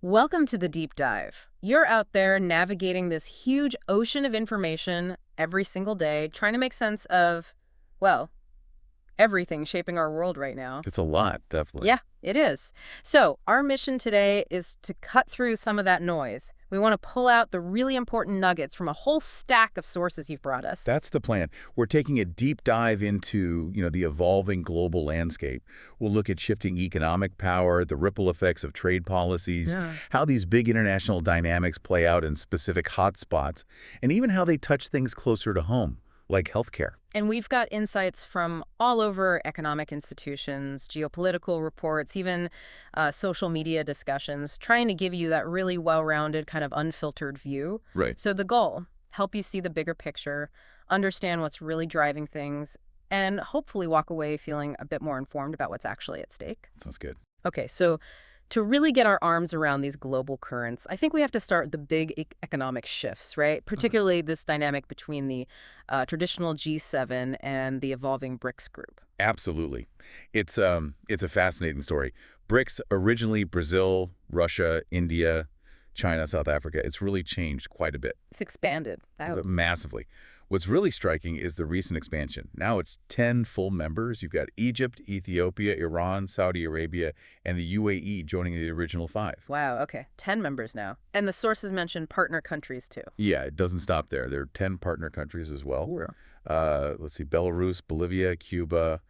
Welcome to the deep dive. You're out there navigating this huge ocean of information every single day, trying to make sense of, well, everything shaping our world right now. It's a lot, definitely. Yeah, it is. So, our mission today is to cut through some of that noise. We want to pull out the really important nuggets from a whole stack of sources you've brought us. That's the plan. We're taking a deep dive into, the evolving global landscape. We'll look at shifting economic power, the ripple effects of trade policies, Yeah. how these big international dynamics play out in specific hotspots, and even how they touch things closer to home, like healthcare. And we've got insights from all over economic institutions, geopolitical reports, even social media discussions, trying to give you that really well-rounded, kind of unfiltered view. Right. So the goal, help you see the bigger picture, understand what's really driving things, and hopefully walk away feeling a bit more informed about what's actually at stake. Sounds good. Okay, so to really get our arms around these global currents, I think we have to start with the big economic shifts, right? Particularly this dynamic between the traditional G7 and the evolving BRICS group. Absolutely. It's a fascinating story. BRICS, originally Brazil, Russia, India, China, South Africa, it's really changed quite a bit. It's expanded out. Massively. What's really striking is the recent expansion. Now it's 10 full members. You've got Egypt, Ethiopia, Iran, Saudi Arabia, and the UAE joining the original 5. Wow, okay. 10 members now. And the sources mentioned partner countries, too. Yeah, it doesn't stop there. There are 10 partner countries as well. Let's see, Belarus, Bolivia, Cuba,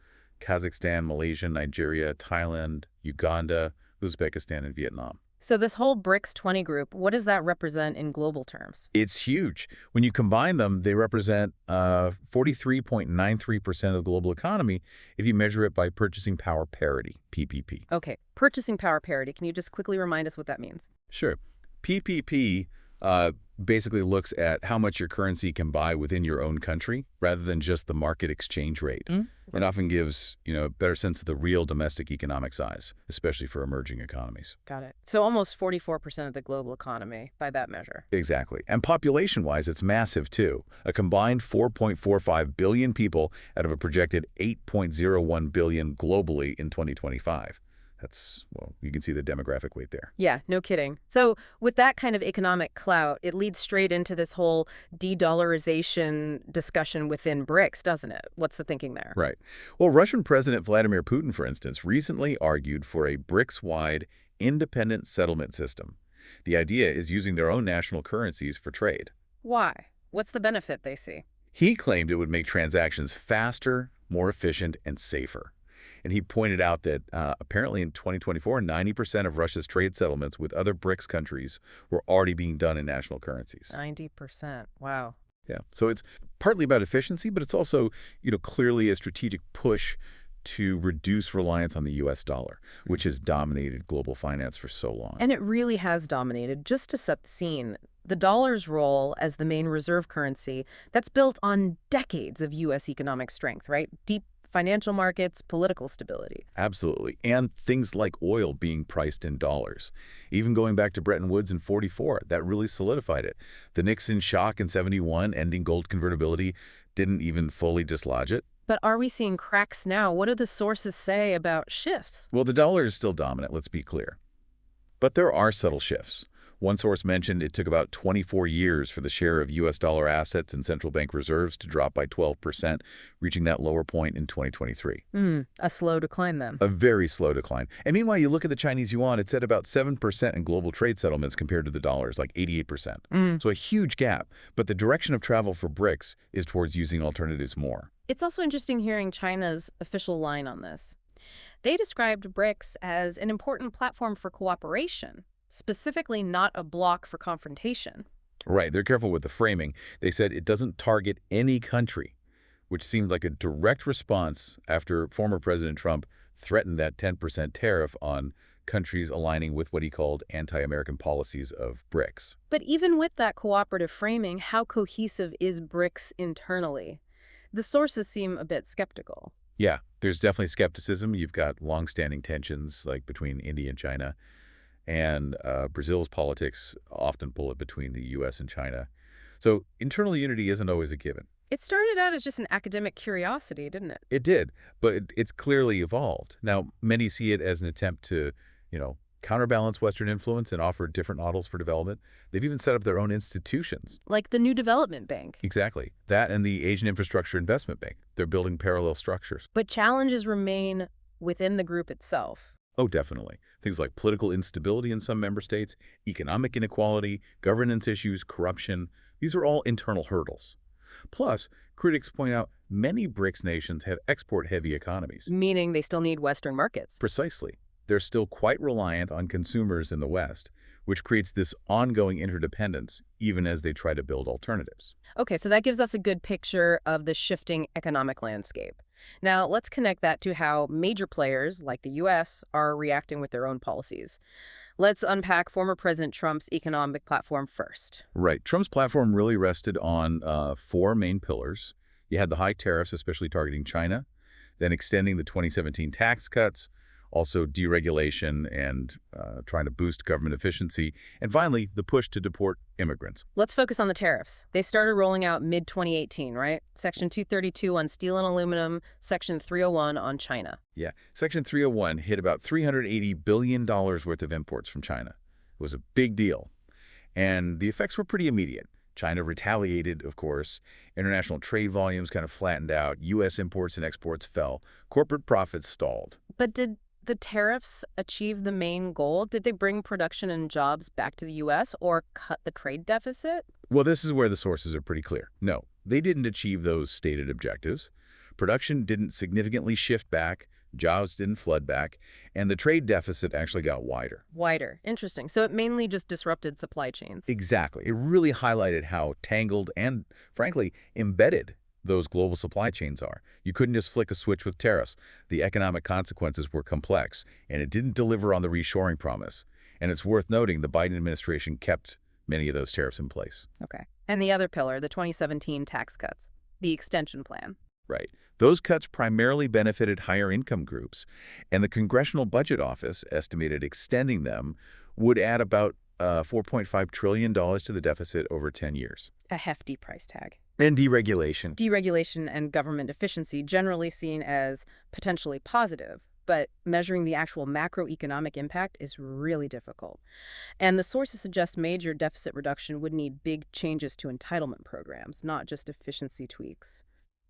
Kazakhstan, Malaysia, Nigeria, Thailand, Uganda, Uzbekistan, and Vietnam. So this whole BRICS 20 group, what does that represent in global terms? It's huge. When you combine them, they represent 43.93% of the global economy if you measure it by purchasing power parity, PPP. Okay, purchasing power parity. Can you just quickly remind us what that means? Sure. PPP basically looks at how much your currency can buy within your own country rather than just the market exchange rate. It often gives, a better sense of the real domestic economic size, especially for emerging economies. Got it. So almost 44% of the global economy by that measure. Exactly. And population-wise, it's massive, too. A combined 4.45 billion people out of a projected 8.01 billion globally in 2025. Well, you can see the demographic weight there. Yeah, no kidding. So with that kind of economic clout, it leads straight into this whole de-dollarization discussion within BRICS, doesn't it? What's the thinking there? Right. Well, Russian President Vladimir Putin, for instance, recently argued for a BRICS-wide independent settlement system. The idea is using their own national currencies for trade. Why? What's the benefit they see? He claimed it would make transactions faster, more efficient, and safer. And he pointed out that apparently in 2024, 90% of Russia's trade settlements with other BRICS countries were already being done in national currencies. 90%. Wow. Yeah. So it's partly about efficiency, but it's also, clearly a strategic push to reduce reliance on the U.S. dollar, which has dominated global finance for so long. And it really has dominated. Just to set the scene, the dollar's role as the main reserve currency, that's built on decades of U.S. economic strength, right? Deep financial markets, political stability. Absolutely. And things like oil being priced in dollars. Even going back to Bretton Woods in 44, that really solidified it. The Nixon shock in 71, ending gold convertibility, didn't even fully dislodge it. But are we seeing cracks now? What do the sources say about shifts? Well, the dollar is still dominant, let's be clear. But there are subtle shifts. One source mentioned it took about 24 years for the share of U.S. dollar assets and central bank reserves to drop by 12%, reaching that lower point in 2023. A slow decline then. A very slow decline. And meanwhile, you look at the Chinese yuan, it's at about 7% in global trade settlements compared to the dollar's, like 88%. So a huge gap. But the direction of travel for BRICS is towards using alternatives more. It's also interesting hearing China's official line on this. They described BRICS as an important platform for cooperation, specifically not a block for confrontation. Right. They're careful with the framing. They said it doesn't target any country, which seemed like a direct response after former President Trump threatened that 10% tariff on countries aligning with what he called anti-American policies of BRICS. But even with that cooperative framing, how cohesive is BRICS internally? The sources seem a bit skeptical. Yeah, there's definitely skepticism. You've got longstanding tensions like between India and China. And Brazil's politics often pull it between the U.S. and China. So internal unity isn't always a given. It started out as just an academic curiosity, didn't it? It did, but it's clearly evolved. Now, many see it as an attempt to, counterbalance Western influence and offer different models for development. They've even set up their own institutions. Like the new development bank. Exactly. That and the Asian Infrastructure Investment Bank. They're building parallel structures. But challenges remain within the group itself. Oh, definitely. Things like political instability in some member states, economic inequality, governance issues, corruption. These are all internal hurdles. Plus, critics point out many BRICS nations have export-heavy economies. Meaning they still need Western markets. Precisely. They're still quite reliant on consumers in the West, which creates this ongoing interdependence even as they try to build alternatives. Okay, so that gives us a good picture of the shifting economic landscape. Now, let's connect that to how major players, like the U.S., are reacting with their own policies. Let's unpack former President Trump's economic platform first. Right. Trump's platform really rested on four main pillars. You had the high tariffs, especially targeting China, then extending the 2017 tax cuts, also deregulation and trying to boost government efficiency, and finally, the push to deport immigrants. Let's focus on the tariffs. They started rolling out mid-2018, right? Section 232 on steel and aluminum, Section 301 on China. Yeah. Section 301 hit about $380 billion worth of imports from China. It was a big deal. And the effects were pretty immediate. China retaliated, of course. International trade volumes kind of flattened out. U.S. imports and exports fell. Corporate profits stalled. But did the tariffs achieve the main goal? Did they bring production and jobs back to the U.S. or cut the trade deficit? Well, this is where the sources are pretty clear. No, they didn't achieve those stated objectives. Production didn't significantly shift back, jobs didn't flood back, and the trade deficit actually got wider. Wider. Interesting. So it mainly just disrupted supply chains. Exactly. It really highlighted how tangled and, frankly, embedded those global supply chains are. You couldn't just flick a switch with tariffs. The economic consequences were complex, and it didn't deliver on the reshoring promise. And it's worth noting the Biden administration kept many of those tariffs in place. Okay. And the other pillar, the 2017 tax cuts, the extension plan. Right. Those cuts primarily benefited higher income groups, and the Congressional Budget Office estimated extending them would add about $4.5 trillion to the deficit over 10 years. A hefty price tag. And deregulation. Deregulation and government efficiency generally seen as potentially positive, but measuring the actual macroeconomic impact is really difficult. And the sources suggest major deficit reduction would need big changes to entitlement programs, not just efficiency tweaks.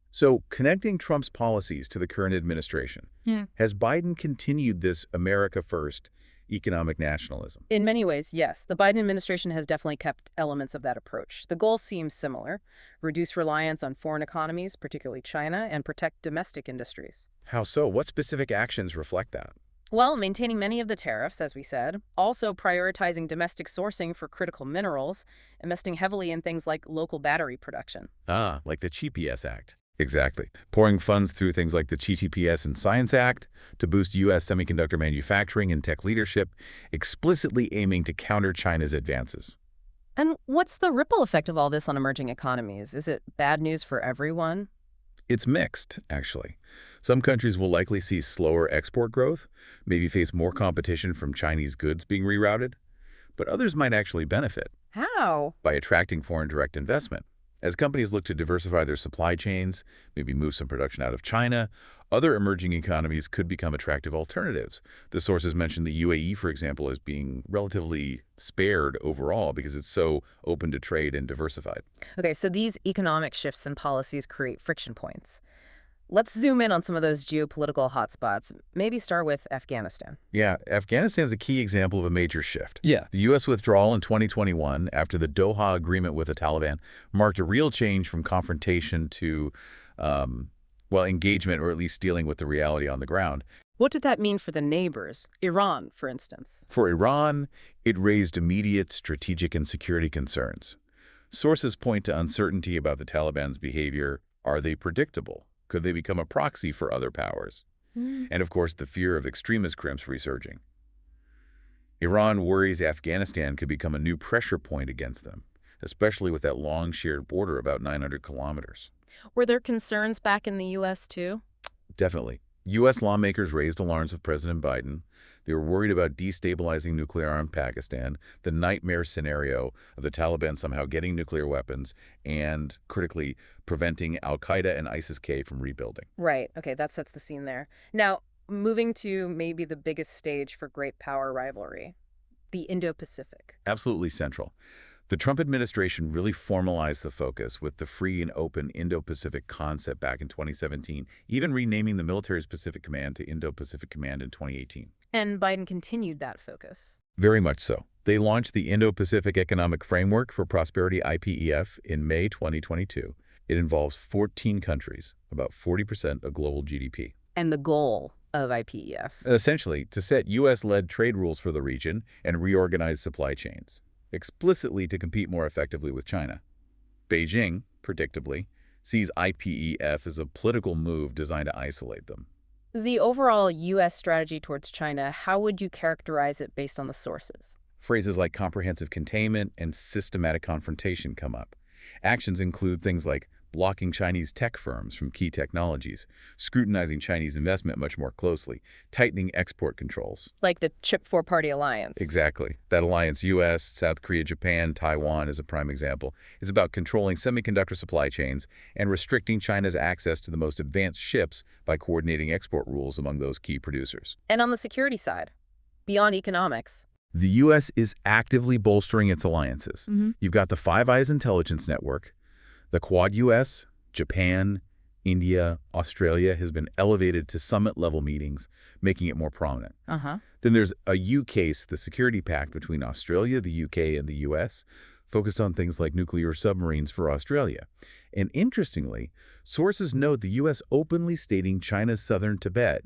So, connecting Trump's policies to the current administration, has Biden continued this America First economic nationalism? In many ways, yes. The Biden administration has definitely kept elements of that approach. The goal seems similar: reduce reliance on foreign economies, particularly China, and protect domestic industries. How so? What specific actions reflect that? Well, maintaining many of the tariffs, as we said, also prioritizing domestic sourcing for critical minerals, investing heavily in things like local battery production. Ah, like the CHIPS Act. Exactly. Pouring funds through things like the CHIPS and Science Act to boost U.S. semiconductor manufacturing and tech leadership, explicitly aiming to counter China's advances. And what's the ripple effect of all this on emerging economies? Is it bad news for everyone? It's mixed, actually. Some countries will likely see slower export growth, maybe face more competition from Chinese goods being rerouted, but others might actually benefit. How? By attracting foreign direct investment. As companies look to diversify their supply chains, maybe move some production out of China, other emerging economies could become attractive alternatives. The sources mentioned the UAE, for example, as being relatively spared overall because it's so open to trade and diversified. Okay, so these economic shifts and policies create friction points. Let's zoom in on some of those geopolitical hotspots. Maybe start with Afghanistan. Yeah, Afghanistan's a key example of a major shift. Yeah. The U.S. withdrawal in 2021 after the Doha Agreement with the Taliban marked a real change from confrontation to, engagement, or at least dealing with the reality on the ground. What did that mean for the neighbors? Iran, for instance. For Iran, it raised immediate strategic and security concerns. Sources point to uncertainty about the Taliban's behavior. Are they predictable? Could they become a proxy for other powers? And of course, the fear of extremist groups resurging. Iran worries Afghanistan could become a new pressure point against them, especially with that long shared border about 900 kilometers. Were there concerns back in the U.S. too? Definitely. U.S. lawmakers raised alarms with President Biden. They were worried about destabilizing nuclear-armed Pakistan, the nightmare scenario of the Taliban somehow getting nuclear weapons, and, critically, preventing al-Qaeda and ISIS-K from rebuilding. Right. Okay, that sets the scene there. Now, moving to maybe the biggest stage for great power rivalry, the Indo-Pacific. Absolutely central. The Trump administration really formalized the focus with the free and open Indo-Pacific concept back in 2017, even renaming the military's Pacific Command to Indo-Pacific Command in 2018. And Biden continued that focus. Very much so. They launched the Indo-Pacific Economic Framework for Prosperity IPEF in May 2022. It involves 14 countries, about 40% of global GDP. And the goal of IPEF. Essentially, to set U.S.-led trade rules for the region and reorganize supply chains, explicitly to compete more effectively with China. Beijing, predictably, sees IPEF as a political move designed to isolate them. The overall U.S. strategy towards China, how would you characterize it based on the sources? Phrases like comprehensive containment and systematic confrontation come up. Actions include things like blocking Chinese tech firms from key technologies, scrutinizing Chinese investment much more closely, tightening export controls. Like the Chip Four-Party Alliance. Exactly. That alliance, U.S., South Korea, Japan, Taiwan is a prime example. It's about controlling semiconductor supply chains and restricting China's access to the most advanced chips by coordinating export rules among those key producers. And on the security side, beyond economics, the U.S. is actively bolstering its alliances. You've got the Five Eyes intelligence network. The Quad U.S., Japan, India, Australia has been elevated to summit-level meetings, making it more prominent. Then there's a UCASE, the security pact between Australia, the UK, and the U.S., focused on things like nuclear submarines for Australia. And interestingly, sources note the U.S. openly stating China's southern Tibet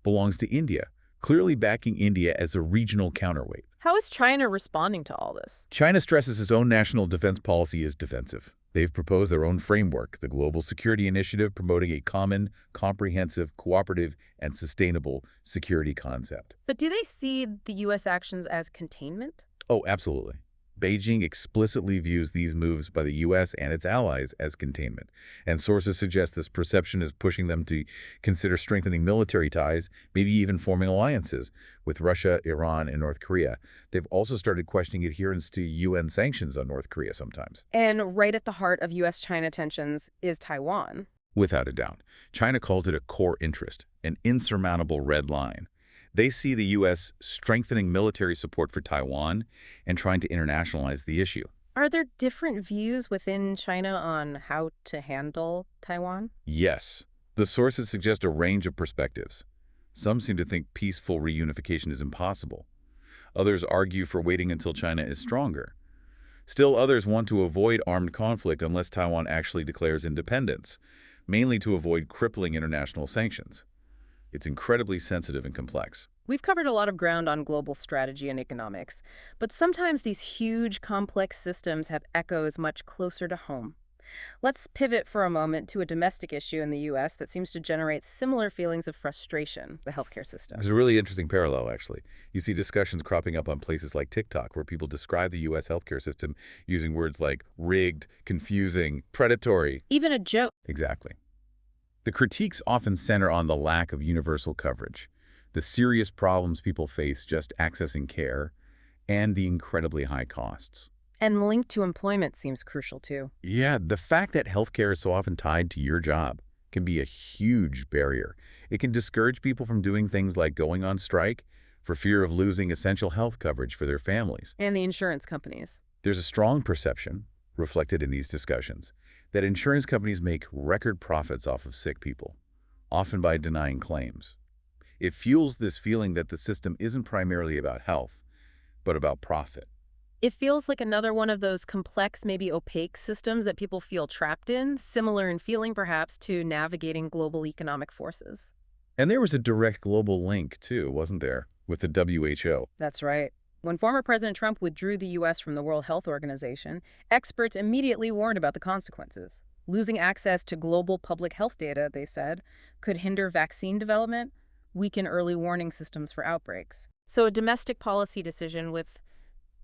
belongs to India, clearly backing India as a regional counterweight. how is China responding to all this? China stresses its own national defense policy is defensive. They've proposed their own framework, the Global Security Initiative, promoting a common, comprehensive, cooperative, and sustainable security concept. But do they see the U.S. actions as containment? Oh, absolutely. Beijing explicitly views these moves by the U.S. and its allies as containment, and sources suggest this perception is pushing them to consider strengthening military ties, maybe even forming alliances with Russia, Iran, and North Korea. They've also started questioning adherence to UN sanctions on North Korea sometimes. And right at the heart of U.S.-China tensions is Taiwan. Without a doubt. China calls it a core interest, an insurmountable red line. They see the U.S. strengthening military support for Taiwan and trying to internationalize the issue. Are there different views within China on how to handle Taiwan? Yes. The sources suggest a range of perspectives. Some seem to think peaceful reunification is impossible. Others argue for waiting until China is stronger. Still others want to avoid armed conflict unless Taiwan actually declares independence, mainly to avoid crippling international sanctions. It's incredibly sensitive and complex. We've covered a lot of ground on global strategy and economics, but sometimes these huge, complex systems have echoes much closer to home. Let's pivot for a moment to a domestic issue in the U.S. that seems to generate similar feelings of frustration, the healthcare system. There's a really interesting parallel, actually. You see discussions cropping up on places like TikTok where people describe the U.S. healthcare system using words like rigged, confusing, predatory. Even a joke. Exactly. The critiques often center on the lack of universal coverage, the serious problems people face just accessing care, and the incredibly high costs. And linked to employment seems crucial, too. Yeah, the fact that healthcare is so often tied to your job can be a huge barrier. It can discourage people from doing things like going on strike for fear of losing essential health coverage for their families. And the insurance companies. There's a strong perception, reflected in these discussions, that insurance companies make record profits off of sick people, often by denying claims. It fuels this feeling that the system isn't primarily about health, but about profit. It feels like another one of those complex, maybe opaque systems that people feel trapped in, similar in feeling perhaps to navigating global economic forces. And there was a direct global link, too, wasn't there, with the WHO? That's right. When former President Trump withdrew the U.S. from the World Health Organization, experts immediately warned about the consequences. Losing access to global public health data, they said, could hinder vaccine development, weaken early warning systems for outbreaks. So a domestic policy decision with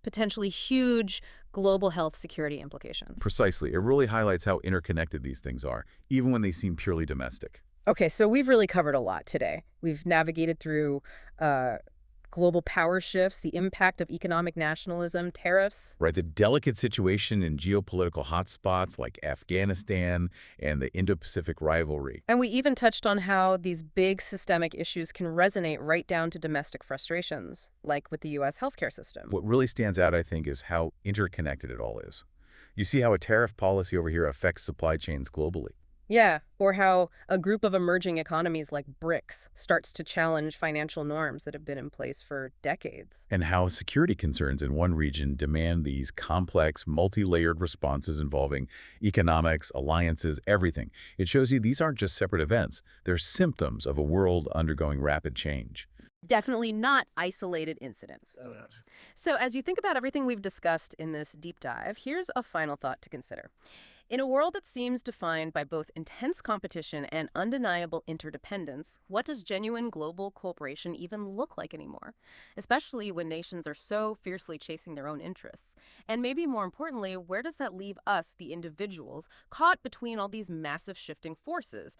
potentially huge global health security implications. Precisely. It really highlights how interconnected these things are, even when they seem purely domestic. Okay, so we've really covered a lot today. We've navigated through Global power shifts, the impact of economic nationalism, tariffs. Right, the delicate situation in geopolitical hotspots like Afghanistan and the Indo-Pacific rivalry. And we even touched on how these big systemic issues can resonate right down to domestic frustrations, like with the U.S. healthcare system. What really stands out, I think, is how interconnected it all is. You see how a tariff policy over here affects supply chains globally, Yeah, or how a group of emerging economies like BRICS starts to challenge financial norms that have been in place for decades. and how security concerns in one region demand these complex, multi-layered responses involving economics, alliances, everything. It shows you these aren't just separate events. They're symptoms of a world undergoing rapid change. Definitely not isolated incidents. So, as you think about everything we've discussed in this deep dive, here's a final thought to consider. In a world that seems defined by both intense competition and undeniable interdependence, what does genuine global cooperation even look like anymore? Especially when nations are so fiercely chasing their own interests. And maybe more importantly, where does that leave us, the individuals, caught between all these massive shifting forces?